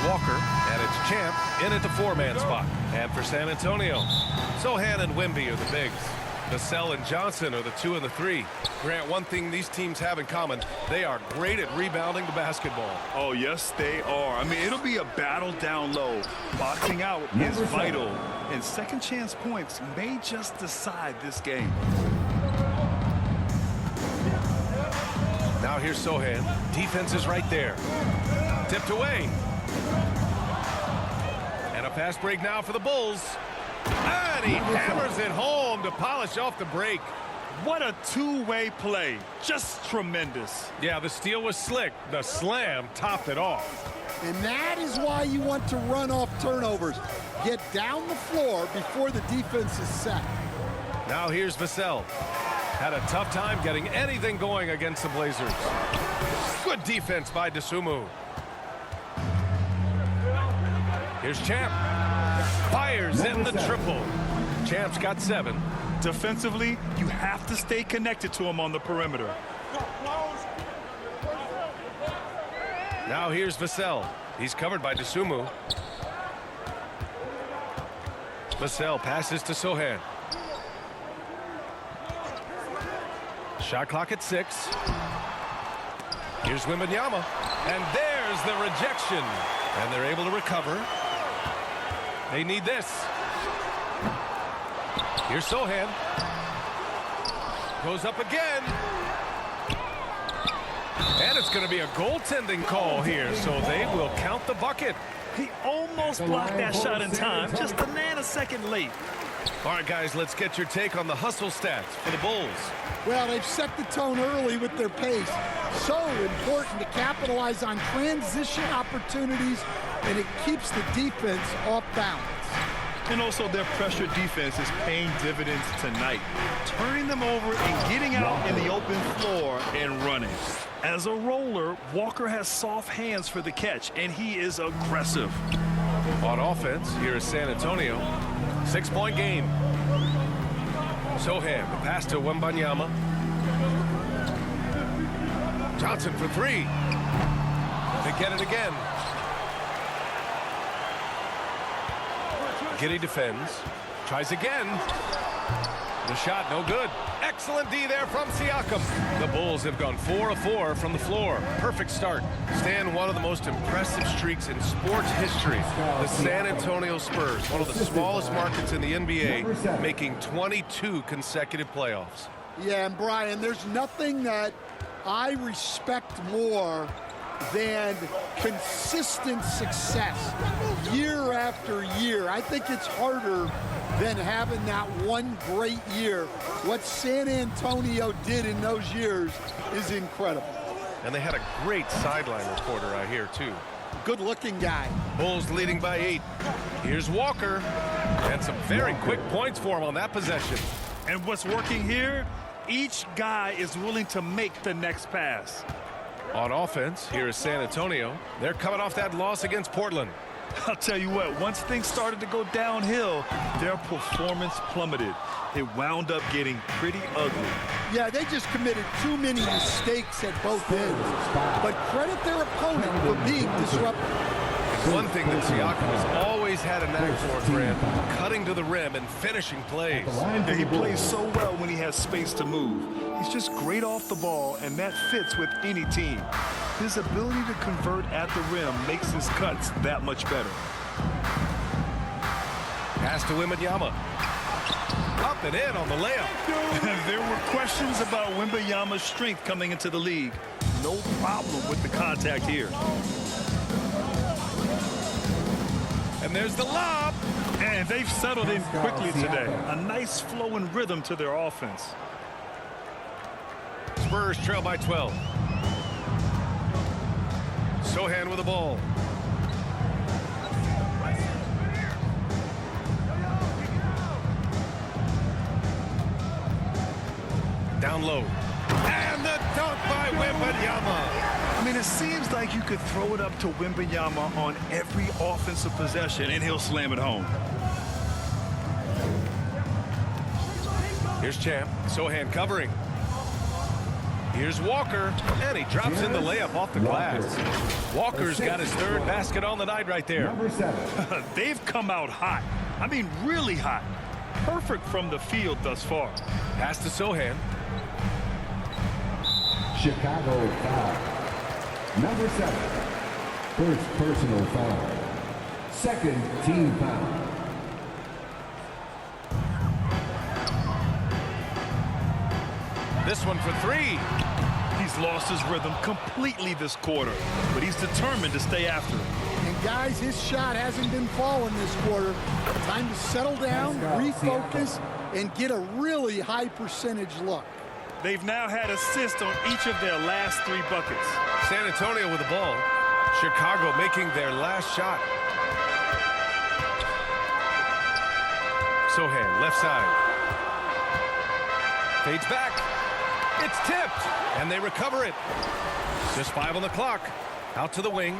Walker, and it's Champ in at the 4-man spot. And for San Antonio, Sohan and Wemby are the bigs. Vassell and Johnson are the 2 and the 3. Grant, one thing these teams have in common, they are great at rebounding the basketball. Oh, yes, they are. I mean, it'll be a battle down low. Boxing out is vital, and second chance points may just decide this game. Now here's Sohan. Defense is right there. Tipped away. And a fast break now for the Bulls. And he hammers it home to polish off the break. What a two-way play. Just tremendous. Yeah, the steal was slick. The slam topped it off. And that is why you want to run off turnovers. Get down the floor before the defense is set. Now here's Vassell. Had a tough time getting anything going against the Blazers. Good defense by Dosunmu. Here's Champ. Fires in the triple. Champ's got 7. Defensively, you have to stay connected to him on the perimeter. Now here's Vassell. He's covered by Dosunmu. Vassell passes to Sohan. Shot clock at 6. Here's Wembanyama. And there's the rejection. And they're able to recover. They need this. Here's Sohan. Goes up again. And it's going to be a goaltending call here, so they will count the bucket. He almost blocked that shot in time, just a nanosecond late. All right, guys, let's get your take on the hustle stats for the Bulls. Well, they've set the tone early with their pace. So important to capitalize on transition opportunities, and it keeps the defense off balance. And also their pressure defense is paying dividends tonight, turning them over and getting out in the open floor and running. As a roller, Walker has soft hands for the catch, and he is aggressive. On offense, here is San Antonio. 6-point game. Sohan, the pass to Wembanyama. Johnson for 3. They get it again. Giddey defends. Tries again. The shot no good. Excellent D there from Siakam. The Bulls have gone 4 of 4 from the floor. Perfect start. Stan, one of the most impressive streaks in sports history. The San Antonio Spurs, one of the smallest markets in the NBA, making 22 consecutive playoffs. Yeah, and Brian, there's nothing that I respect more than consistent success year after year. I think it's harder than having that one great year. What San Antonio did in those years is incredible. And they had a great sideline reporter out here, too. Good-looking guy. Bulls leading by 8. Here's Walker. And some very quick points for him on that possession. And what's working here, each guy is willing to make the next pass. On offense, here is San Antonio. They're coming off that loss against Portland. I'll tell you what, once things started to go downhill, their performance plummeted. It wound up getting pretty ugly. Yeah, they just committed too many mistakes at both ends. But credit their opponent for being disruptive. One thing that Siakam has always had a knack for, Grant, cutting to the rim and finishing plays. And he plays so well when he has space to move. He's just great off the ball, and that fits with any team. His ability to convert at the rim makes his cuts that much better. Pass to Wembanyama. Up and in on the layup. There were questions about Wembanyama's strength coming into the league. No problem with the contact here. And there's the lob. And they've settled in quickly today. A nice flow and rhythm to their offense. Spurs trail by 12. Sohan with the ball. Down low. And the dunk by Wembanyama. I mean, it seems like you could throw it up to Wembanyama on every offensive possession, and he'll slam it home. Here's Champ. Sohan covering. Here's Walker, and he drops in the layup off the glass. Walker's got his third basket on the night right there. They've come out hot. I mean, really hot. Perfect from the field thus far. Pass to Sohan. Chicago foul. Number 7. First personal foul. Second team foul. This one for 3. He's lost his rhythm completely this quarter, but he's determined to stay after it. And guys, his shot hasn't been falling this quarter. Time to settle down, refocus, and get a really high percentage look. They've now had assists on each of their last 3 buckets. San Antonio with the ball. Chicago making their last shot. Sohan, left side. Fades back. It's tipped, and they recover it. Just 5 on the clock. Out to the wing.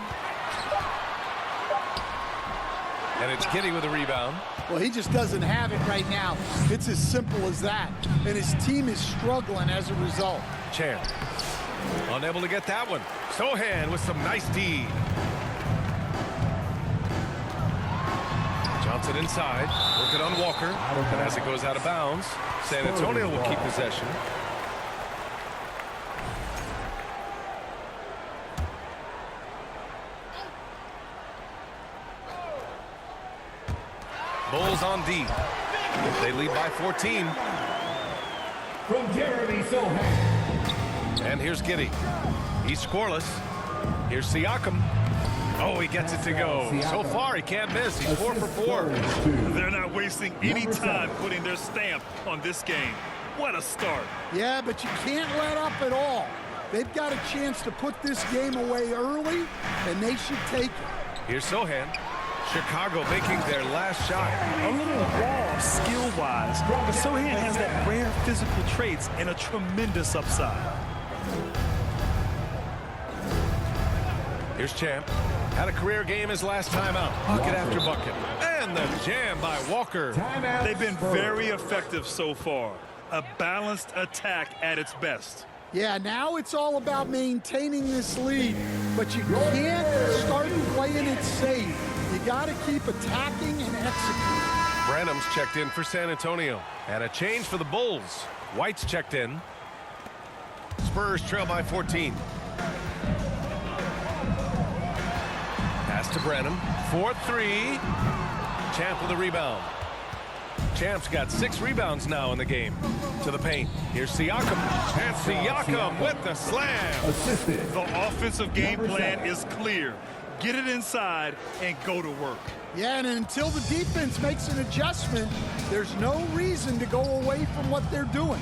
And it's Giddey with a rebound. Well, he just doesn't have it right now. It's as simple as that. And his team is struggling as a result. Champ. Unable to get that one. Sohan with some nice D. Johnson inside. Working on Walker. And as it goes out of bounds, San Antonio will keep possession. Bulls on D. They lead by 14. From Jeremy Sohan. And here's Giddey. He's scoreless. Here's Siakam. Oh, he gets it to go. So far, he can't miss. He's 4 for 4. They're not wasting any time putting their stamp on this game. What a start. Yeah, but you can't let up at all. They've got a chance to put this game away early, and they should take it. Here's Sohan. Chicago making their last shot. A little raw skill-wise, but Sohan has that rare physical traits and a tremendous upside. Here's Champ. Had a career game his last time out. Bucket after bucket. And the jam by Walker. They've been very effective so far. A balanced attack at its best. Yeah, now it's all about maintaining this lead, but you can't start playing it safe. You got to keep attacking and executing. Branham's checked in for San Antonio. And a change for the Bulls. White's checked in. Spurs trail by 14. Pass to Branham. 4-3. Champ with a rebound. Champ's got 6 rebounds now in the game. To the paint. Here's Siakam. And Siakam with the slam. Assisted. The offensive game plan is clear. Get it inside and go to work. Yeah, and until the defense makes an adjustment, there's no reason to go away from what they're doing.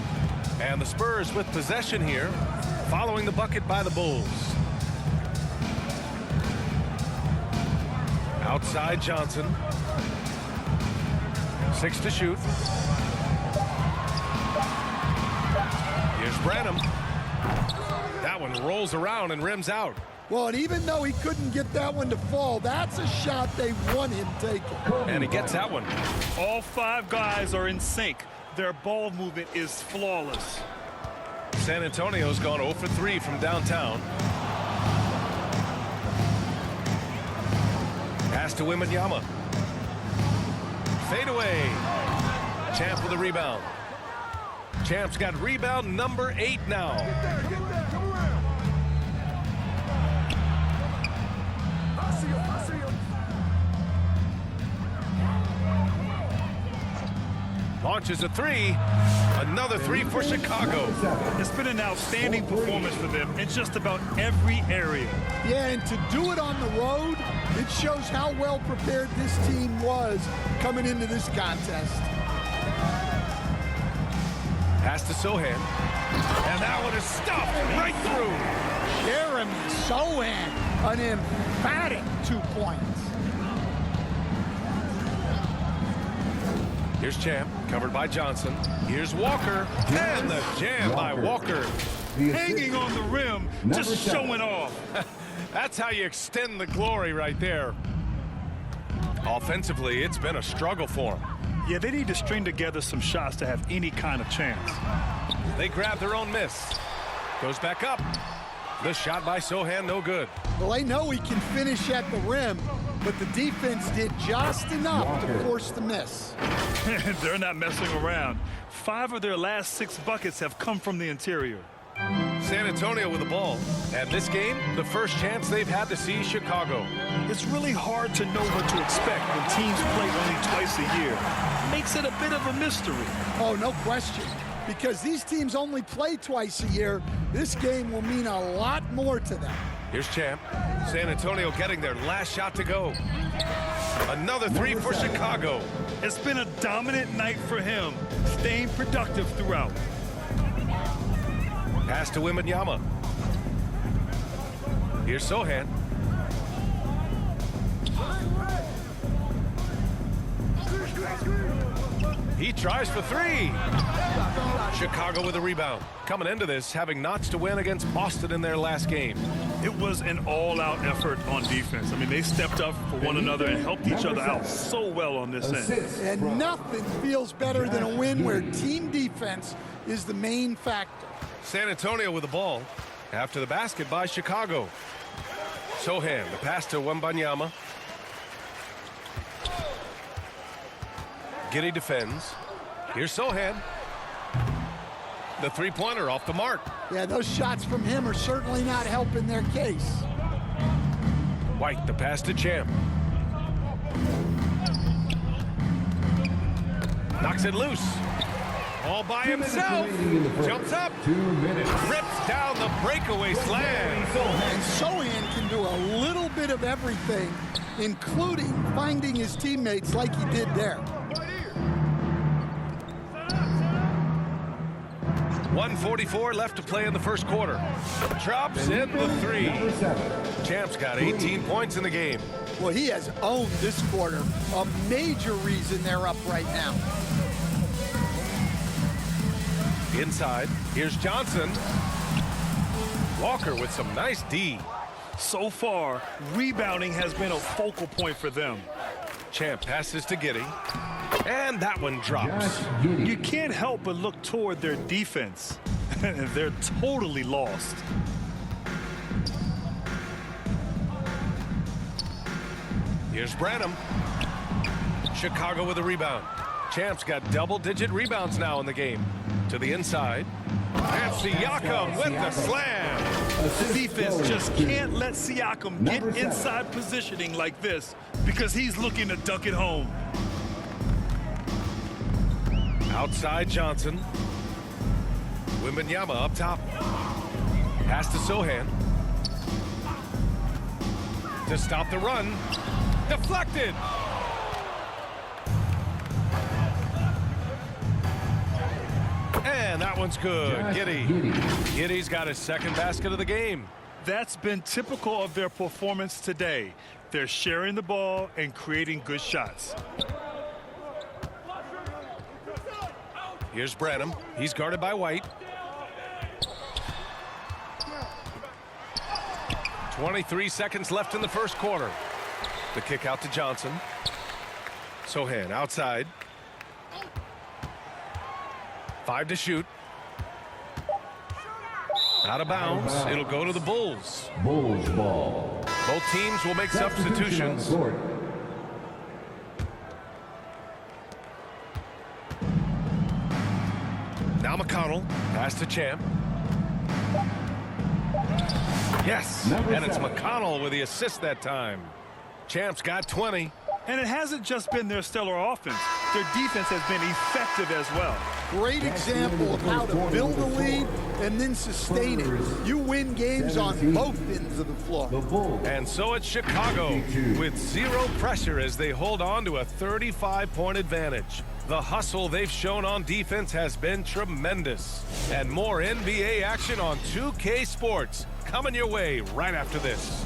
And the Spurs with possession here, following the bucket by the Bulls. Outside Johnson. 6 to shoot. Here's Branham. That one rolls around and rims out. Well, and even though he couldn't get that one to fall, that's a shot they want him taking. And he gets that one. All 5 guys are in sync. Their ball movement is flawless. San Antonio's gone 0 for 3 from downtown. Pass to Wembanyama. Fade away. Champ with a rebound. Champ's got rebound number 8 now. Launches a 3. Another 3 for Chicago. It's been an outstanding performance for them in just about every area. Yeah, and to do it on the road, it shows how well prepared this team was coming into this contest. Pass to Sohan. And that one is stuffed right through. Jeremy Sohan, an emphatic 2 points. Here's Champ, covered by Johnson. Here's Walker, and the jam by Walker. Hanging on the rim, just showing off. That's how you extend the glory right there. Offensively, it's been a struggle for them. Yeah, they need to string together some shots to have any kind of chance. They grab their own miss. Goes back up. The shot by Sohan, no good. Well, they know he can finish at the rim, but the defense did just enough to force the miss. They're not messing around. 5 of their last 6 buckets have come from the interior. San Antonio with the ball. And this game, the first chance they've had to see Chicago. It's really hard to know what to expect when teams play only twice a year. Makes it a bit of a mystery. Oh, no question. Because these teams only play twice a year, this game will mean a lot more to them. Here's Champ. San Antonio getting their last shot to go. Another 3 for Chicago. It's been a dominant night for him, staying productive throughout. Pass to Wembanyama. Here's Sohan. He tries for 3. Chicago with a rebound. Coming into this, having notched a win against Boston in their last game. It was an all-out effort on defense. I mean, they stepped up for one another and helped each other out so well on this end. And nothing feels better than a win where team defense is the main factor. San Antonio with the ball. After the basket by Chicago. Sohan, the pass to Wembanyama. Giddey defends. Here's Sohan. The three-pointer off the mark. Yeah, those shots from him are certainly not helping their case. White, the pass to Champ. Knocks it loose. All by himself. Jumps up. 2 minutes. Rips down the breakaway slam. And Sohan can do a little bit of everything, including finding his teammates like he did there. 1:44 left to play in the first quarter. Drops in the 3. Champ's got 18 points in the game. Well, he has owned this quarter. A major reason they're up right now. Inside, here's Johnson. Walker with some nice D. So far, rebounding has been a focal point for them. Champ passes to Giddey. And that one drops. You can't help but look toward their defense. They're totally lost. Here's Branham. Chicago with a rebound. Champ's got double-digit rebounds now in the game. To the inside. And Siakam with the slam. The defense just can't let Siakam get inside positioning like this because he's looking to duck it home. Outside Johnson. Wembanyama up top. Pass to Sohan. To stop the run. Deflected. And that one's good. Giddey. Giddey's got his second basket of the game. That's been typical of their performance today. They're sharing the ball and creating good shots. Here's Branham. He's guarded by White. 23 seconds left in the first quarter. The kick out to Johnson. Sohan outside. 5 to shoot. Out of bounds. It'll go to the Bulls. Bulls ball. Both teams will make substitutions. Now McConnell. Pass to Champ. Yes. And it's McConnell with the assist that time. Champ's got 20. And it hasn't just been their stellar offense. Their defense has been effective as well. Great example of how to build a lead and then sustain it. You win games on both ends of the floor. And so it's Chicago with zero pressure as they hold on to a 35-point advantage. The hustle they've shown on defense has been tremendous. And more NBA action on 2K Sports coming your way right after this.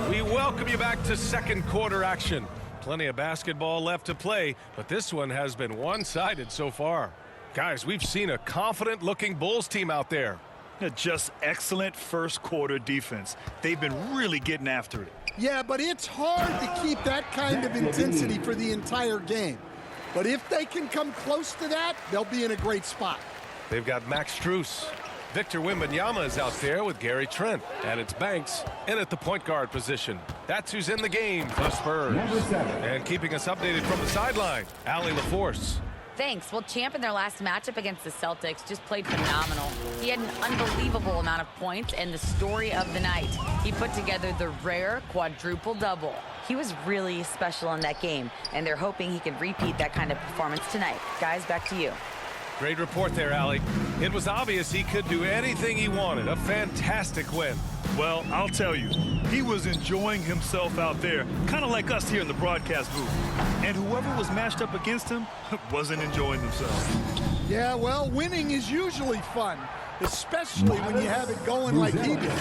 We welcome you back to second quarter action. Plenty of basketball left to play, but this one has been one-sided so far. Guys, we've seen a confident-looking Bulls team out there. Just excellent first quarter defense. They've been really getting after it. Yeah, but it's hard to keep that kind of intensity for the entire game. But if they can come close to that, they'll be in a great spot. They've got Max Strus. Victor Wembanyama is out there with Gary Trent. And it's Banks in at the point guard position. That's who's in the game for the Spurs. And keeping us updated from the sideline, Allie LaForce. Thanks. Well, Champ in their last matchup against the Celtics just played phenomenal. He had an unbelievable amount of points and the story of the night. He put together the rare quadruple-double. He was really special in that game, and they're hoping he can repeat that kind of performance tonight. Guys, back to you. Great report there, Allie. It was obvious he could do anything he wanted. A fantastic win. Well, I'll tell you, he was enjoying himself out there, kind of like us here in the broadcast booth. And whoever was matched up against him wasn't enjoying themselves. Yeah, well, winning is usually fun, especially when you have it going like he did.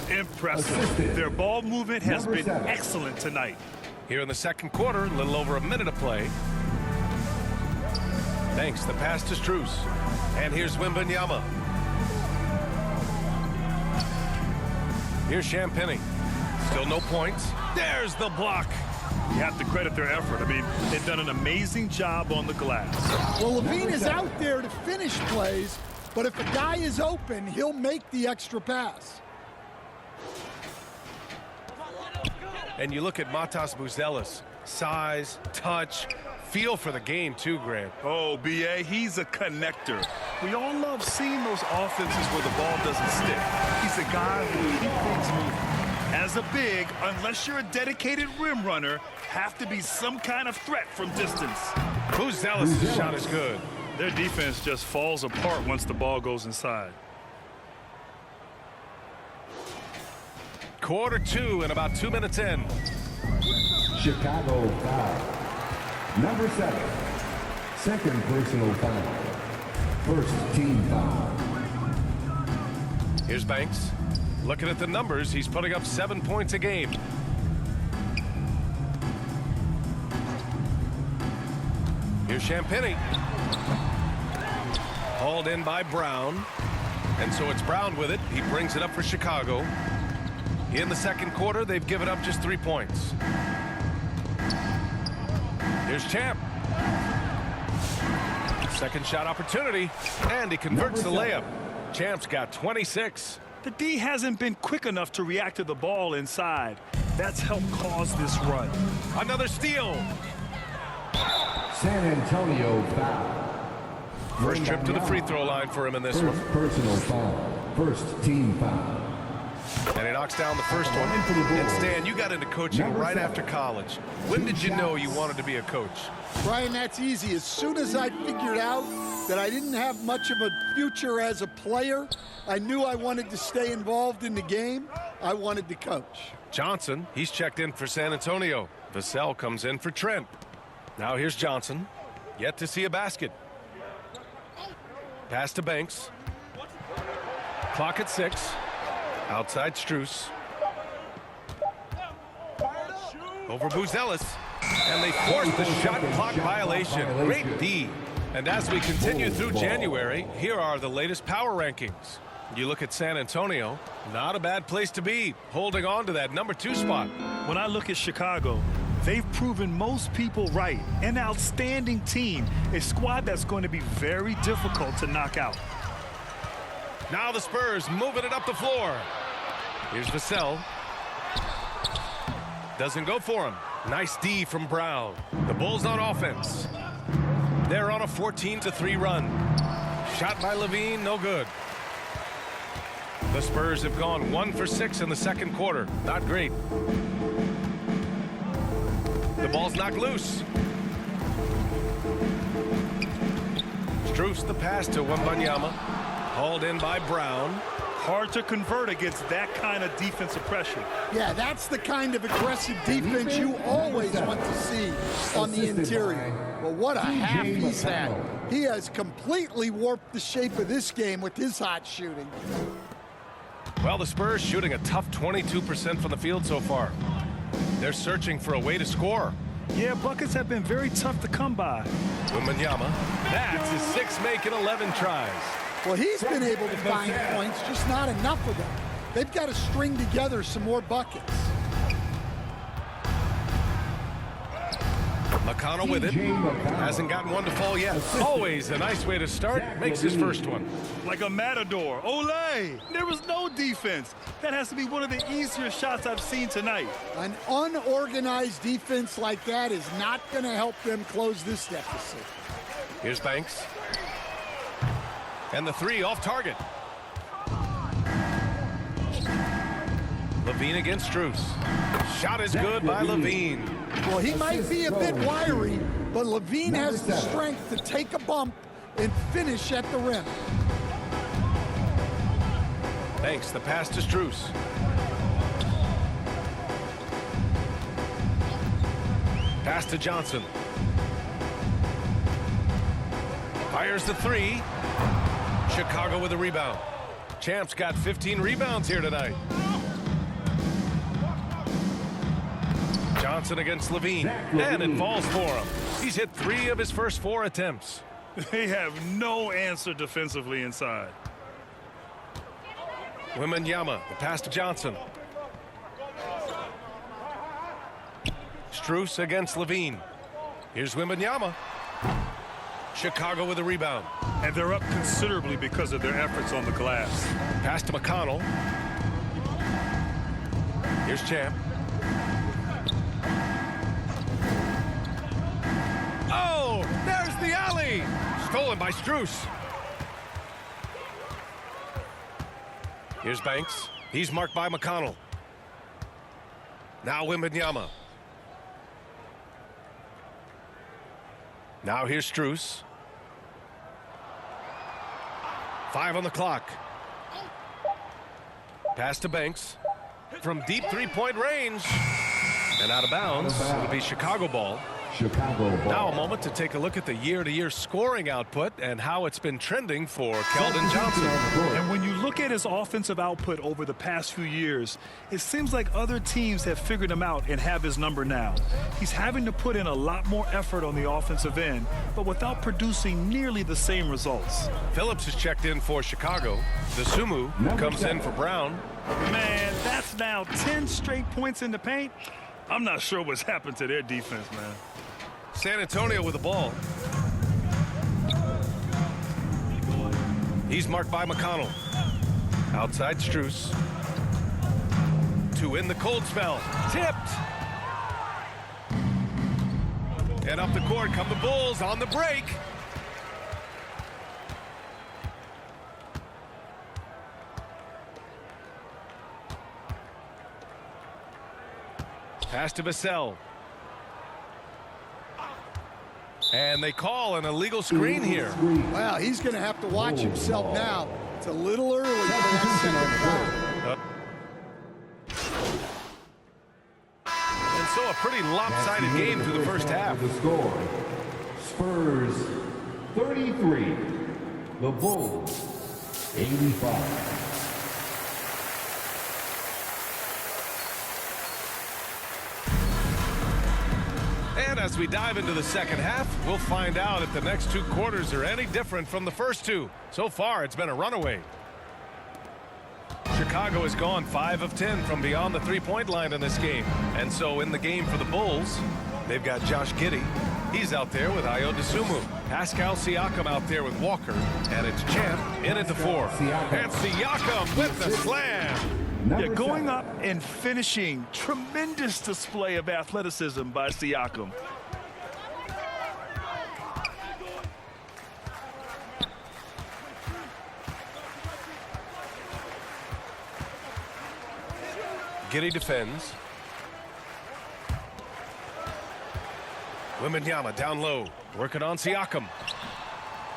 Impressive. Their ball movement has been excellent tonight. Here in the second quarter, a little over a minute of play. Thanks, the pass to Strus. And here's Wembanyama. Here's Champagnie. Still no points. There's the block. You have to credit their effort. I mean, they've done an amazing job on the glass. Well, Levine is out there to finish plays, but if a guy is open, he'll make the extra pass. And you look at Matas Buzelis. Size, touch, feel for the game too, Grant. Oh, B.A., he's a connector. We all love seeing those offenses where the ball doesn't stick. He's a guy who will keep things moving. As a big, unless you're a dedicated rim runner, have to be some kind of threat from distance. Buzelis' shot is good. Their defense just falls apart once the ball goes inside. Quarter two and about 2 minutes in. Chicago foul. Number 7. Second personal foul. First team foul. Here's Banks. Looking at the numbers, he's putting up 7 points a game. Here's Champagnie. Hauled in by Brown. And so it's Brown with it. He brings it up for Chicago. In the second quarter, they've given up just 3 points. Here's Champ. Second shot opportunity. And he converts the layup. Champ's got 26. The D hasn't been quick enough to react to the ball inside. That's helped cause this run. Another steal. San Antonio foul. First trip to the free throw line for him in this one. First personal foul. First team foul. And he knocks down the first one. And Stan, you got into coaching right after college. When did you know you wanted to be a coach? Brian, that's easy. As soon as I figured out that I didn't have much of a future as a player, I knew I wanted to stay involved in the game. I wanted to coach. Johnson, he's checked in for San Antonio. Vassell comes in for Trent. Now here's Johnson. Yet to see a basket. Pass to Banks. Clock at 6. Outside Strus. Over Buzelis. And they force the shot clock violation. Great D. And as we continue through January, here are the latest power rankings. You look at San Antonio, not a bad place to be, holding on to that number 2 spot. When I look at Chicago, they've proven most people right. An outstanding team, a squad that's going to be very difficult to knock out. Now the Spurs moving it up the floor. Here's Vassell. Doesn't go for him. Nice D from Brown. The Bulls on offense. They're on a 14-3 run. Shot by Levine, no good. The Spurs have gone 1 for 6 in the second quarter. Not great. The ball's knocked loose. Strus the pass to Wembanyama. Hauled in by Brown. Hard to convert against that kind of defensive pressure. Yeah, that's the kind of aggressive defense you always want to see on the interior. But what a half he's had. He has completely warped the shape of this game with his hot shooting. Well, the Spurs shooting a tough 22% from the field so far. They're searching for a way to score. Yeah, buckets have been very tough to come by. Wembanyama. That's his 6 make in 11 tries. Well, he's been able to find points, just not enough of them. They've got to string together some more buckets. McConnell with it. Hasn't gotten one to fall yet. Always a nice way to start. Makes his first one. Like a matador. Olay! There was no defense. That has to be one of the easier shots I've seen tonight. An unorganized defense like that is not going to help them close this deficit. Here's Banks. And the 3 off target. Levine against Strus. Shot is good by Levine. Well, he might be a bit wiry, but Levine has the strength to take a bump and finish at the rim. Banks, the pass to Strus. Pass to Johnson. Fires the 3. Chicago with a rebound. Champ's got 15 rebounds here tonight. Johnson against Levine, and it falls for him. He's hit 3 of his first 4 attempts. They have no answer defensively inside. Wembanyama, the pass to Johnson. Strus against Levine. Here's Wembanyama. Chicago with a rebound. And they're up considerably because of their efforts on the glass. Pass to McConnell. Here's Champ. Oh, there's the alley. Stolen by Strus. Here's Banks. He's marked by McConnell. Now Wembanyama. Now here's Strus. 5 on the clock. Pass to Banks. From deep 3-point range. And out of bounds. It'll be Chicago ball. Chicago ball. Now a moment to take a look at the year-to-year scoring output and how it's been trending for Keldon Johnson. And when you look at his offensive output over the past few years, it seems like other teams have figured him out and have his number now. He's having to put in a lot more effort on the offensive end, but without producing nearly the same results. Phillips is checked in for Chicago. Dosunmu comes in for Brown. Man, that's now 10 straight points in the paint. I'm not sure what's happened to their defense, man. San Antonio with the ball. He's marked by McConnell. Outside Strus. To win the cold spell. Tipped. And up the court come the Bulls on the break. Pass to Vassell. And they call an illegal screen here. Well, he's going to have to watch himself now. It's a little early for that second foul. And so a pretty lopsided game through the first half. The score, Spurs 33, the Bulls 85. And as we dive into the second half, we'll find out if the next 2 quarters are any different from the first 2. So far, it's been a runaway. Chicago has gone 5 of 10 from beyond the 3-point line in this game. And so in the game for the Bulls, they've got Josh Giddey. He's out there with Ayo Dosunmu. Pascal Siakam out there with Walker. And it's Champ in at the 4. And Siakam with the slam. Yeah, going up and finishing. Tremendous display of athleticism by Siakam. Giddey defends. Wembanyama down low, working on Siakam.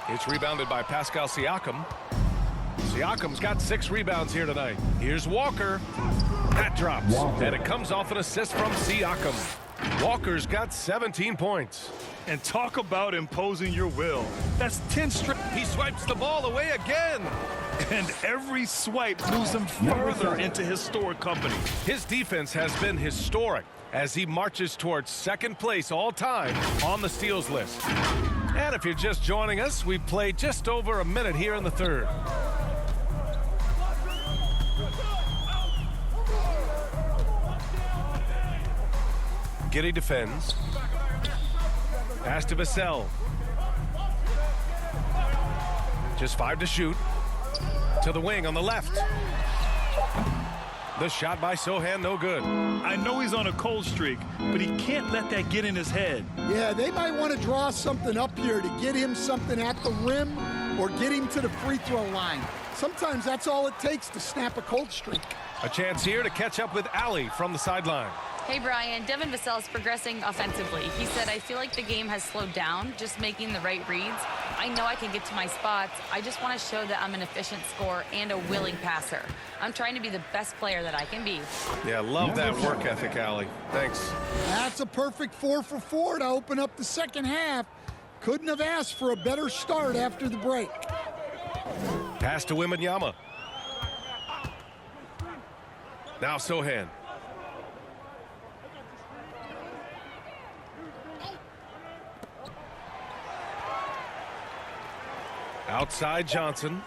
It's rebounded by Pascal Siakam. Siakam's got 6 rebounds here tonight. Here's Walker. That drops. And it comes off an assist from Siakam. Walker's got 17 points. And talk about imposing your will. That's 10 straight. He swipes the ball away again. And every swipe moves him further into historic company. His defense has been historic as he marches towards second place all time on the steals list. And if you're just joining us, we've played just over a minute here in the third. Giddey defends. Pass to Vassell. Just 5 to shoot. To the wing on the left. The shot by Sohan, no good. I know he's on a cold streak, but he can't let that get in his head. Yeah, they might want to draw something up here to get him something at the rim or get him to the free throw line. Sometimes that's all it takes to snap a cold streak. A chance here to catch up with Ali from the sideline. Hey, Brian, Devin Vassell is progressing offensively. He said, I feel like the game has slowed down, just making the right reads. I know I can get to my spots. I just want to show that I'm an efficient scorer and a willing passer. I'm trying to be the best player that I can be. Yeah, love that work ethic, Ali. Thanks. That's a perfect 4 for 4 to open up the second half. Couldn't have asked for a better start after the break. Pass to Wembanyama. Now Sohan. Outside Johnson.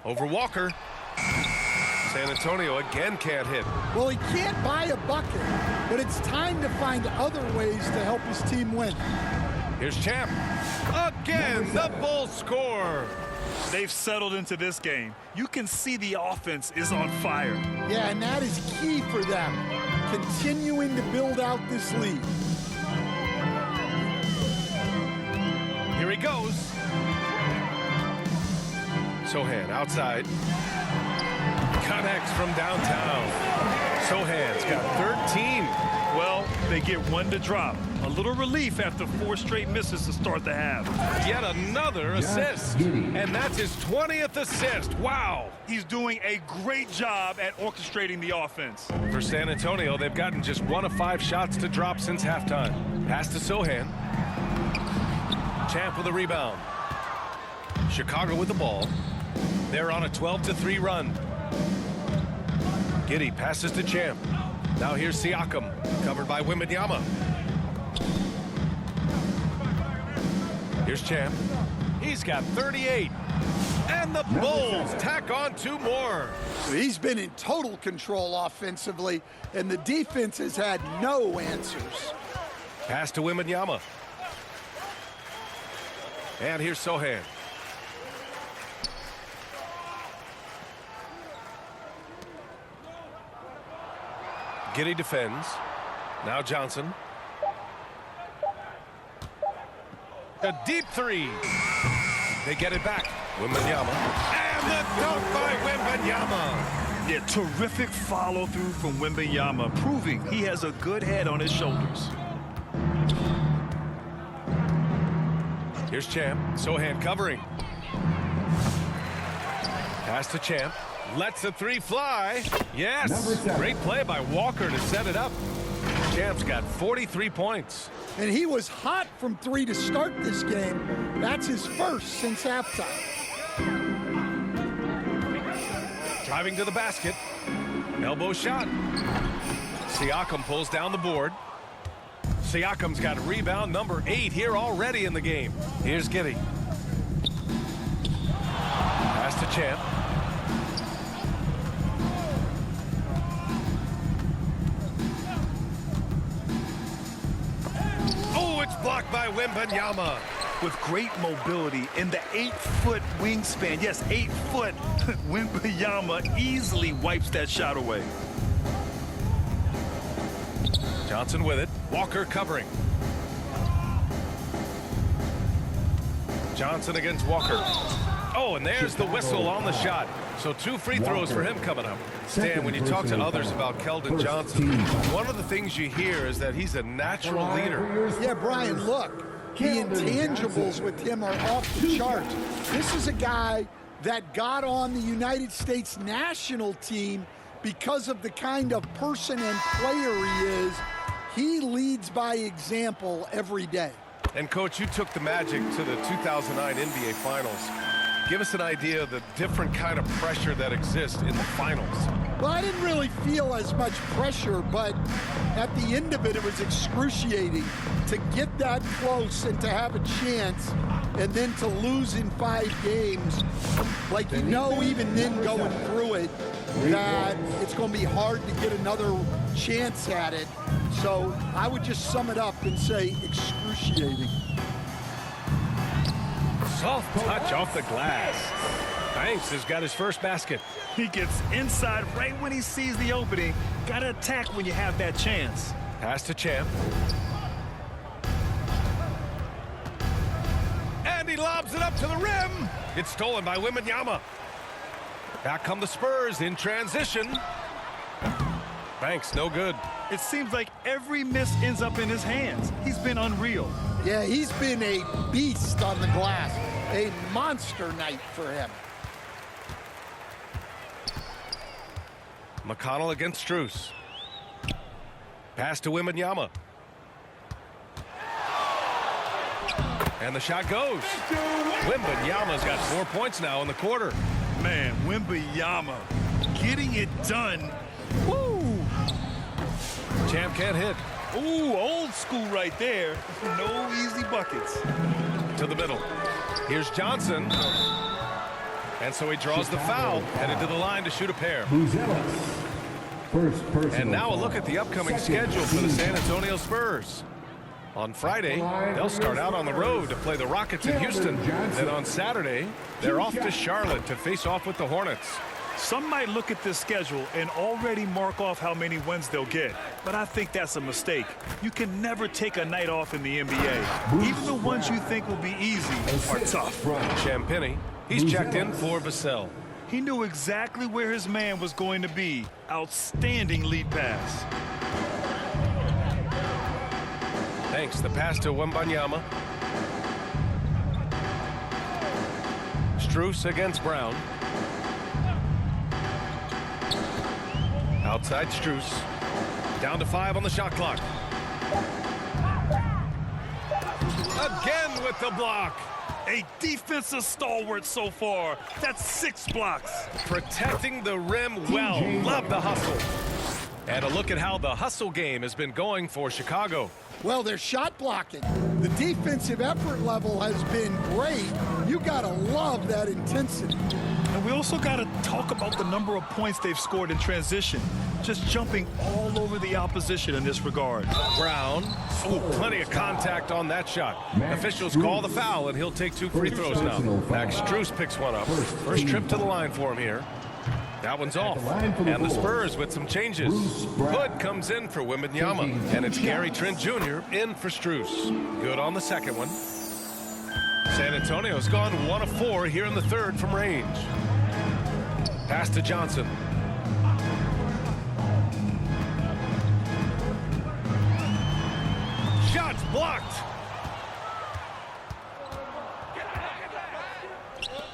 Over Walker. San Antonio again can't hit. Well, he can't buy a bucket, but it's time to find other ways to help his team win. Here's Champ. Again, the Bulls score. They've settled into this game. You can see the offense is on fire. Yeah, and that is key for them, continuing to build out this lead. Here he goes. Sohan outside. Connects from downtown. Sohan's got 13. Well, they get one to drop. A little relief after 4 straight misses to start the half. Yet another assist. And that's his 20th assist. Wow. He's doing a great job at orchestrating the offense. For San Antonio, they've gotten just 1 of 5 shots to drop since halftime. Pass to Sohan. Champ with a rebound. Chicago with the ball. They're on a 12-3 run. Giddey passes to Champ. Now here's Siakam, covered by Wembanyama. Here's Champ. He's got 38. And the Bulls tack on 2 more. He's been in total control offensively, and the defense has had no answers. Pass to Wembanyama. And here's Sohan. Giddey defends. Now Johnson. A deep 3. They get it back. Wembanyama. And the dunk by Wembanyama. Yeah, terrific follow-through from Wembanyama, proving he has a good head on his shoulders. Here's Champ. Sohan covering. Pass to Champ. Lets the 3 fly. Yes. Great play by Walker to set it up. Champ's got 43 points. And he was hot from 3 to start this game. That's his first since halftime. Driving to the basket. Elbow shot. Siakam pulls down the board. Siakam's got rebound number 8 here already in the game. Here's Giddey. Pass to Champ. Oh, it's blocked by Wembanyama. With great mobility and the 8-foot wingspan, yes, 8 foot, Wembanyama easily wipes that shot away. Johnson with it. Walker covering. Johnson against Walker. Oh, and there's the whistle on the shot. So 2 free throws for him coming up. Stan, when you talk to others about Keldon Johnson, one of the things you hear is that he's a natural leader. Yeah, Brian, look, the intangibles with him are off the charts. This is a guy that got on the United States national team because of the kind of person and player he is. He leads by example every day. And, Coach, you took the Magic to the 2009 NBA Finals. Give us an idea of the different kind of pressure that exists in the finals. Well, I didn't really feel as much pressure, but at the end of it, it was excruciating to get that close and to have a chance and then to lose in 5 games. Like, you know, even then going through it, that it's going to be hard to get another chance at it. So I would just sum it up and say excruciating. Soft touch off the glass. Banks has got his first basket. He gets inside right when he sees the opening. Got to attack when you have that chance. Pass to Champ. And he lobs it up to the rim. It's stolen by Wembanyama. Back come the Spurs in transition. Banks, no good. It seems like every miss ends up in his hands. He's been unreal. Yeah, he's been a beast on the glass. A monster night for him. McConnell against Strus. Pass to Wembanyama. And the shot goes. Wembanyama's got 4 points now in the quarter. Man, Wembanyama getting it done. Woo! Champ can't hit. Ooh, old school right there. No easy buckets. To the middle. Here's Johnson. And so he draws the foul, headed to the line to shoot a pair. And now a look at the upcoming schedule for the San Antonio Spurs. On Friday, they'll start out on the road to play the Rockets in Houston. Then on Saturday, they're off to Charlotte to face off with the Hornets. Some might look at this schedule and already mark off how many wins they'll get. But I think that's a mistake. You can never take a night off in the NBA. Even the ones you think will be easy are tough. Champagny, he's checked in for Vassell. He knew exactly where his man was going to be. Outstanding lead pass. Thanks. The pass to Wembanyama. Strus against Brown. Outside Strus. Down to 5 on the shot clock. Again with the block. A defensive stalwart so far. That's 6 blocks. Protecting the rim well. Love the hustle. And a look at how the hustle game has been going for Chicago. Well, they're shot blocking. The defensive effort level has been great. You gotta love that intensity. And we also got to talk about the number of points they've scored in transition. Just jumping all over the opposition in this regard. Brown. Ooh, plenty of contact on that shot. Officials call the foul, and he'll take 2 free throws now. Max Strus picks one up. First trip to the line for him here. That one's off. And the Spurs with some changes. Hood comes in for Wembanyama. And it's Gary Trent Jr. in for Strus. Good on the second one. San Antonio's gone 1 of 4 here in the third from range. Pass to Johnson. Shots blocked.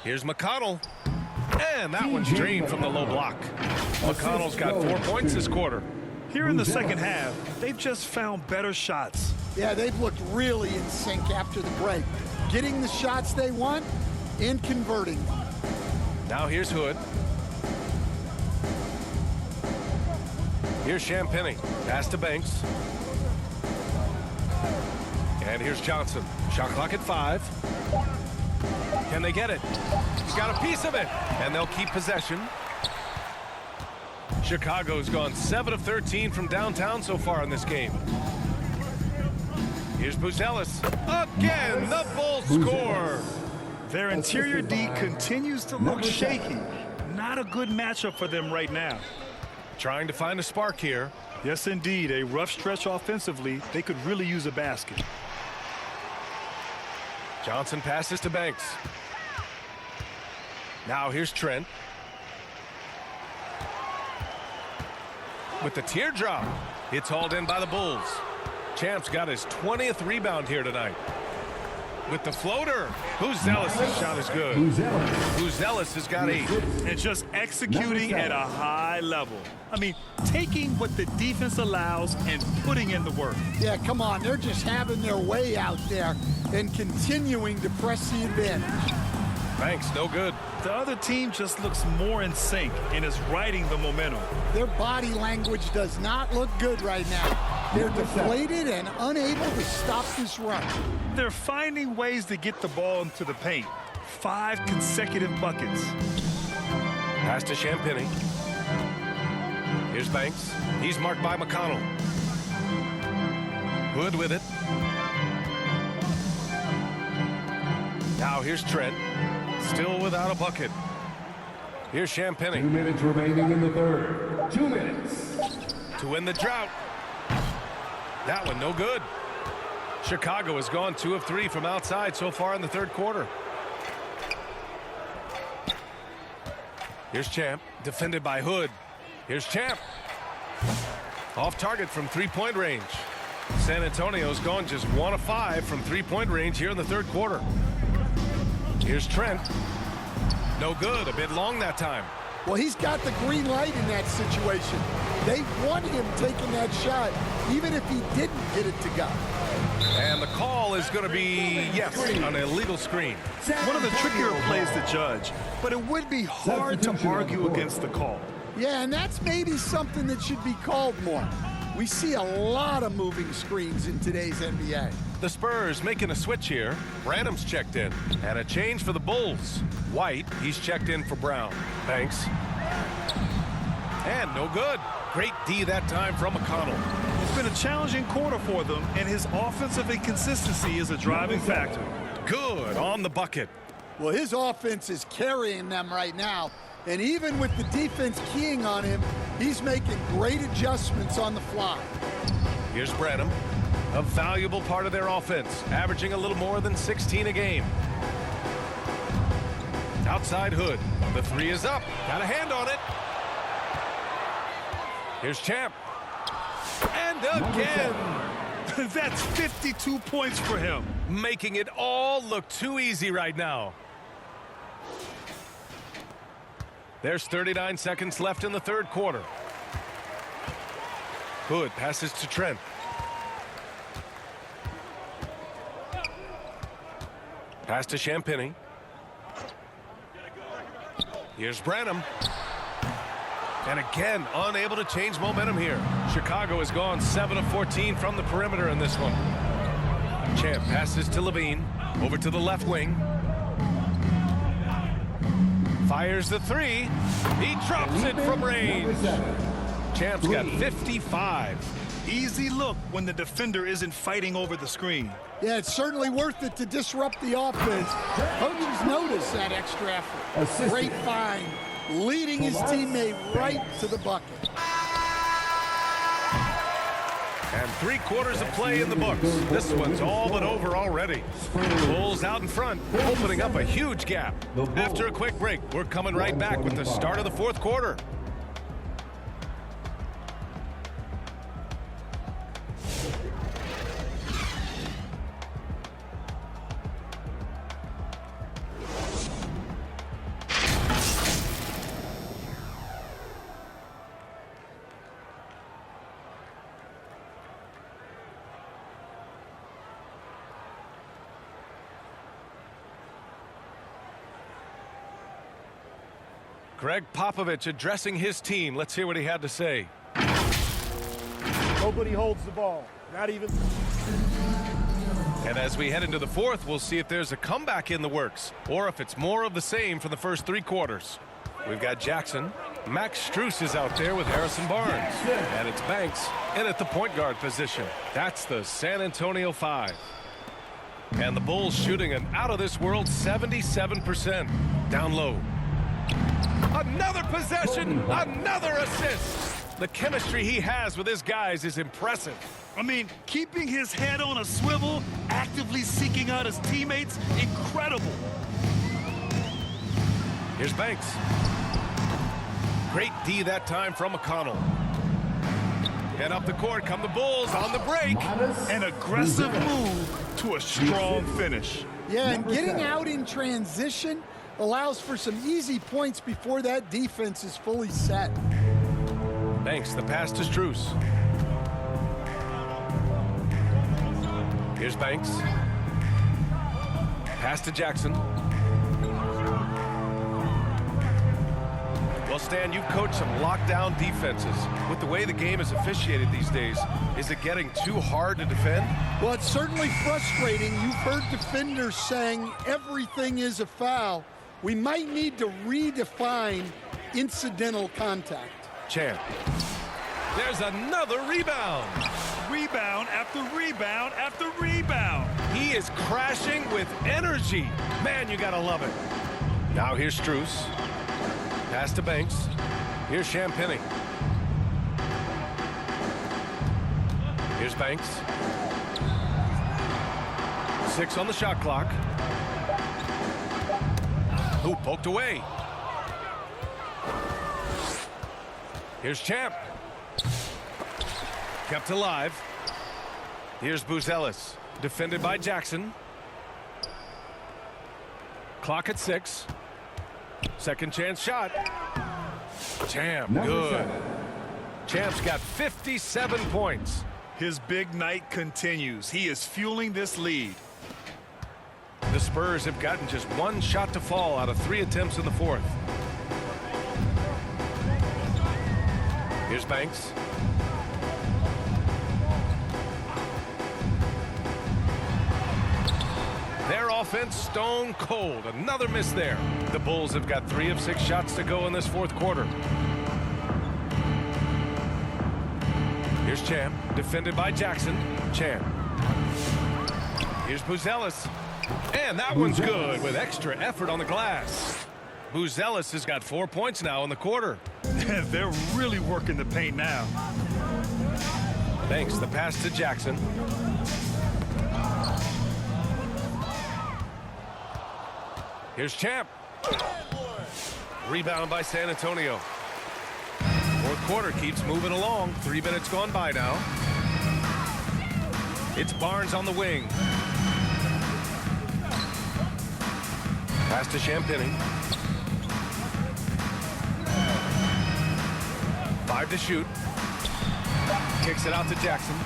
Here's McConnell. And that one's drained from the low block. McConnell's got 4 points this quarter. Here in the second half, they've just found better shots. Yeah, they've looked really in sync after the break. Getting the shots they want and converting. Now here's Hood. Here's Champagny. Pass to Banks. And here's Johnson. Shot clock at 5. Can they get it? He's got a piece of it. And they'll keep possession. Chicago's gone 7 of 13 from downtown so far in this game. Here's Buzelis. Again, the Bulls score. Their interior D continues to look shaky. Not a good matchup for them right now. Trying to find a spark here. Yes, indeed. A rough stretch offensively. They could really use a basket. Johnson passes to Banks. Now here's Trent. With the teardrop. It's hauled in by the Bulls. Champ's got his 20th rebound here tonight. with the floater. Zealous' shot is good. Zealous has got 8. And just executing at a high level. I mean, taking what the defense allows and putting in the work. Yeah, come on. They're just having their way out there and continuing to press the advantage. Banks, no good. The other team just looks more in sync and is riding the momentum. Their body language does not look good right now. They're deflated and unable to stop this run. They're finding ways to get the ball into the paint. 5 consecutive buckets. Pass to Champagny. Here's Banks. He's marked by McConnell. Hood with it. Now here's Trent. Still without a bucket. Here's Champagny. 2 minutes remaining in the third. 2 minutes. To win the drought. That one no good. Chicago has gone 2 of 3 from outside so far in the third quarter. Here's Champ, defended by Hood. Here's Champ. Off target from three-point range. San Antonio's gone just 1 of 5 from three-point range here in the third quarter. Here's Trent. No good, a bit long that time. Well, he's got the green light in that situation. They want him taking that shot, even if he didn't get it to go. And the call is going to be, yes, an illegal screen. One of the trickier plays to judge, but it would be hard to argue against the call. Yeah, and that's maybe something that should be called more. We see a lot of moving screens in today's NBA. The Spurs making a switch here. Branham's checked in. And a change for the Bulls. White, he's checked in for Brown. Banks. And no good. Great D that time from McConnell. It's been a challenging quarter for them, and his offensive inconsistency is a driving factor. Good on the bucket. Well, his offense is carrying them right now. And even with the defense keying on him, he's making great adjustments on the fly. Here's Branham. A valuable part of their offense, averaging a little more than 16 a game. Outside Hood. The 3 is up. Got a hand on it. Here's Champ. And again. That's 52 points for him. Making it all look too easy right now. There's 39 seconds left in the third quarter. Hood passes to Trent. Pass to Champagny. Here's Branham. And again, unable to change momentum here. Chicago has gone 7 of 14 from the perimeter in this one. Champ passes to Levine. Over to the left wing. Fires the 3. He drops it from range. Champ's got 55. Easy look when the defender isn't fighting over the screen. Yeah, it's certainly worth it to disrupt the offense. Coaches notice that extra effort. Great find, leading his teammate right to the bucket. And 3 quarters of play in the books. This one's all but over already. Bulls out in front, opening up a huge gap. After a quick break, we're coming right back with the start of the fourth quarter. Greg Popovich addressing his team. Let's hear what he had to say. Nobody holds the ball, not even. And as we head into the fourth, we'll see if there's a comeback in the works or if it's more of the same for the first 3 quarters. We've got Jackson. Max Strus is out there with Harrison Barnes. And it's Banks in at the point guard position. That's the San Antonio 5. And the Bulls shooting an out-of-this-world 77%. Down low. Another possession, another assist. The chemistry he has with his guys is impressive. I mean, keeping his head on a swivel, actively seeking out his teammates, incredible. Here's Banks. Great D that time from McConnell. And up the court come the Bulls on the break. An aggressive move to a strong finish. Yeah, and Number getting 7. out in transition allows for some easy points before that defense is fully set. Banks, the pass to Strus. Here's Banks. Pass to Jackson. Well, Stan, you've coached some lockdown defenses. With the way the game is officiated these days, is it getting too hard to defend? Well, it's certainly frustrating. You've heard defenders saying everything is a foul. We might need to redefine incidental contact. Champ. There's another rebound. Rebound after rebound after rebound. He is crashing with energy. Man, you gotta love it. Now here's Strus. Pass to Banks. Here's Champagny. Here's Banks. 6 on the shot clock. Ooh, poked away. Here's Champ. Kept alive. Here's Buzelis. Defended by Jackson. Clock at 6. Second chance shot. Champ, Number good. 7. Champ's got 57 points. His big night continues. He is fueling this lead. The Spurs have gotten just 1 shot to fall out of 3 attempts in the 4th. Here's Banks. Their offense stone cold. Another miss there. The Bulls have got 3 of 6 shots to go in this 4th quarter. Here's Champ, defended by Jackson. Champ. Here's Buzelis. And that one's good with extra effort on the glass. Buzelis has got 4 points now in the quarter. They're really working the paint now. Banks, the pass to Jackson. Here's Champ. Rebound by San Antonio. 4th quarter keeps moving along. 3 minutes gone by now. It's Barnes on the wing. Pass to Champagny. 5 to shoot. Kicks it out to Jackson.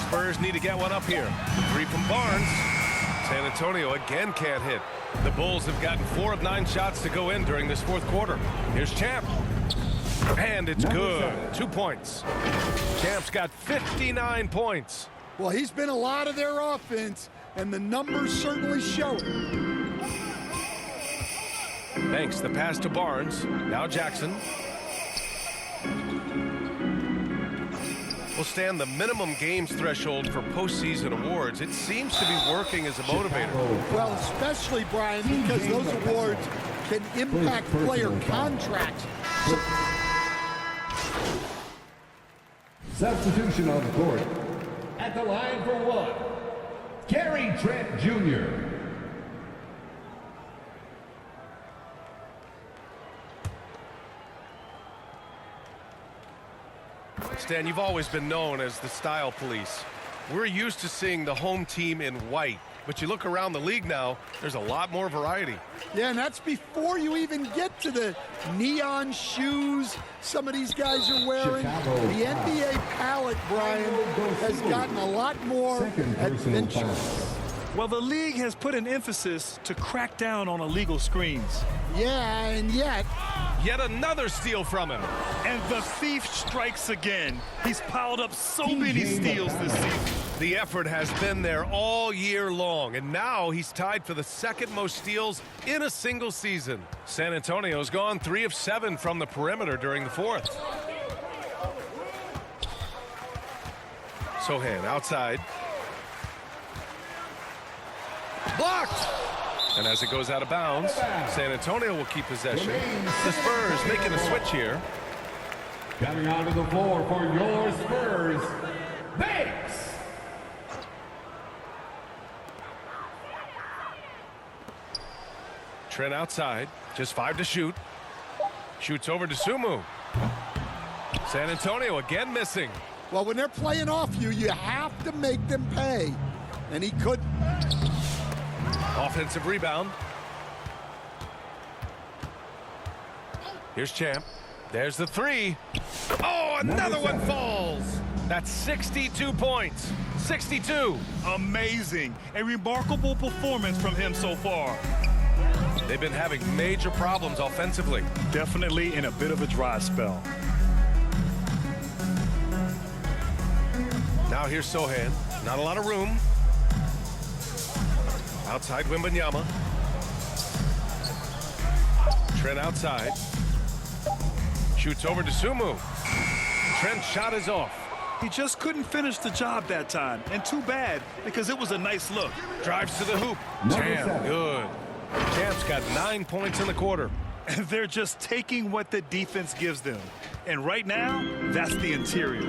Spurs need to get one up here. 3 from Barnes. San Antonio again can't hit. The Bulls have gotten 4 of 9 shots to go in during this 4th quarter. Here's Champ. And it's good. 2 points. Champ's got 59 points. Well, he's been a lot of their offense, and the numbers certainly show it. Banks, the pass to Barnes. Now Jackson. Will stand the minimum games threshold for postseason awards. It seems to be working as a motivator. Well, especially, Brian, because those awards can impact player contracts. Substitution on the court. At the line for 1, Gary Trent Jr. Stan, you've always been known as the style police. We're used to seeing the home team in white, but you look around the league now, there's a lot more variety. Yeah, and that's before you even get to the neon shoes some of these guys are wearing. The NBA palette, Brian, has gotten a lot more adventurous. Well, the league has put an emphasis to crack down on illegal screens. Yeah, and yet another steal from him. And the thief strikes again. He's piled up so many steals this season. The effort has been there all year long, and now he's tied for the 2nd most steals in a single season. San Antonio's gone 3 of 7 from the perimeter during the 4th. Sohan outside. Blocked! And as it goes out of bounds, San Antonio will keep possession. The Spurs making a switch here. Coming onto the floor for your Spurs, Banks. Trent outside, just 5 to shoot. Shoots over to Sumu. San Antonio again missing. well, when they're playing off you, you have to make them pay. And he couldn't. Offensive rebound. Here's Champ. There's the three. Oh, another one falls. That's 62 points. 62. Amazing. A remarkable performance from him so far. They've been having major problems offensively. Definitely in a bit of a dry spell. Now here's Sohan. Not a lot of room. Outside Wembanyama. Trent outside. Shoots over to Sumu. Trent's shot is off. He just couldn't finish the job that time. And too bad, because it was a nice look. Drives to the hoop. Damn, good. Champ's got 9 points in the quarter. And they're just taking what the defense gives them. And right now, that's the interior.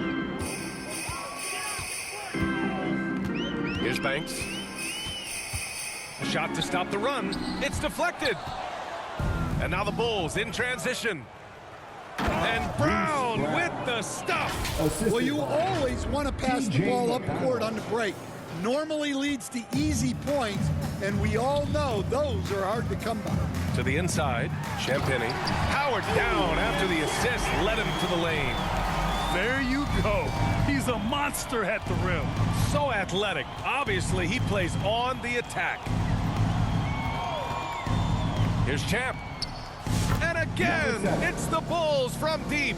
Here's Banks. A shot to stop the run. It's deflected. And now the Bulls in transition. And Brown with the stuff. Well, you always want to pass the ball up court on the break. Normally leads to easy points, and we all know those are hard to come by. To the inside, Champagnie. Howard down after the assist, led him to the lane. There you go. He's a monster at the rim. So athletic. Obviously, he plays on the attack. Here's Champ. And again, it's the Bulls from deep.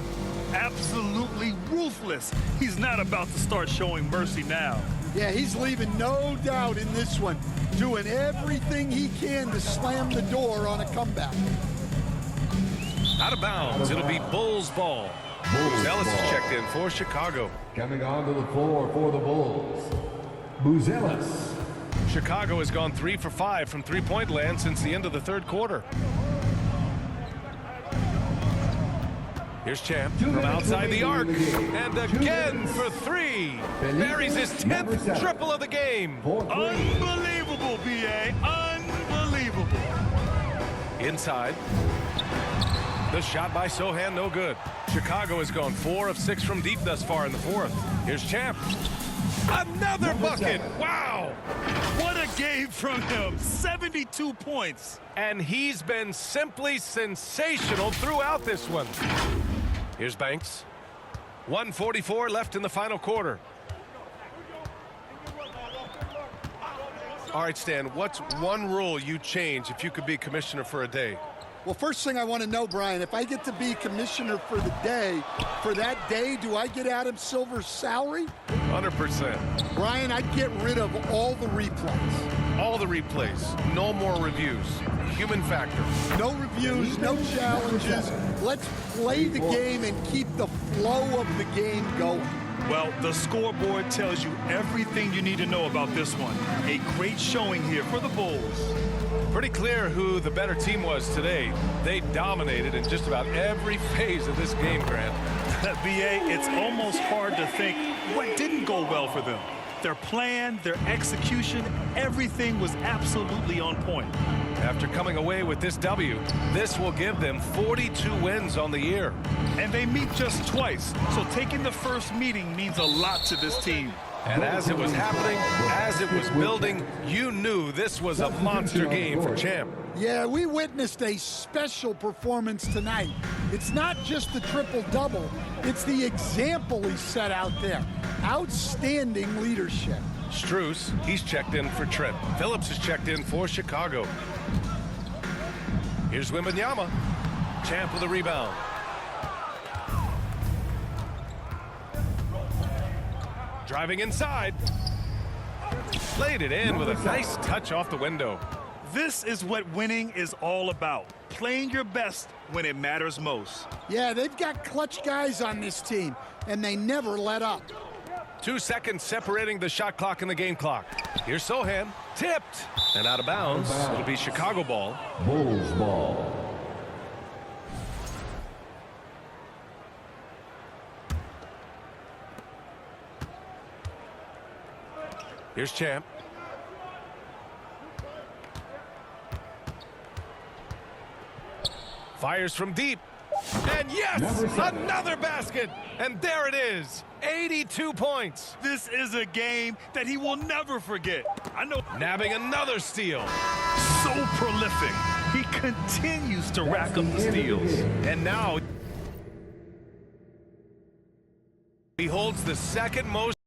Absolutely ruthless. He's not about to start showing mercy now. Yeah, he's leaving no doubt in this one, doing everything he can to slam the door on a comeback. Out of bounds, it'll be Bulls ball. Ellis is checked in for Chicago. Coming onto the floor for the Bulls, Buzelis. Chicago has gone 3 for 5 from three-point land since the end of the third quarter. Here's Champ from outside the arc, and again for three. Buries his 10th triple of the game. Unbelievable, B.A. Unbelievable. Inside. The shot by Sohan, no good. Chicago has gone 4 of 6 from deep thus far in the fourth. Here's Champ. Another bucket. Wow. What a game from him. 72 points. And he's been simply sensational throughout this one. Here's Banks. 1:44 left in the final quarter. All right, Stan, what's one rule you'd change if you could be commissioner for a day? Well, first thing I want to know, Brian, if I get to be commissioner for the day, for that day, do I get Adam Silver's salary? 100%. Brian, I'd get rid of all the replays. All the replays. No more reviews. Human factor. No reviews, no challenges. Let's play the game and keep the flow of the game going. Well, the scoreboard tells you everything you need to know about this one. A great showing here for the Bulls. Pretty clear who the better team was today. They dominated in just about every phase of this game, Grant. B.A., it's almost hard to think what didn't go well for them. Their plan, their execution, everything was absolutely on point. After coming away with this W, this will give them 42 wins on the year. And they meet just twice, so taking the first meeting means a lot to this team. And as it was happening, as it was building, you knew this was a monster game for Champ. Yeah, we witnessed a special performance tonight. It's not just the triple-double, it's the example he set out there. Outstanding leadership. Strus, he's checked in for Trent. Phillips is checked in for Chicago. Here's Wembanyama. Champ with a rebound. Driving inside. Laid it in with a nice touch off the window. This is what winning is all about. Playing your best when it matters most. Yeah, they've got clutch guys on this team, and they never let up. 2 seconds separating the shot clock and the game clock. Here's Sohan. Tipped. And out of bounds. It'll be Chicago ball. Bulls ball. Here's Champ. Fires from deep. And yes, another basket. And there it is, 82 points. This is a game that he will never forget. I know. Nabbing another steal. So prolific. He continues to rack up the steals. And now he holds the second most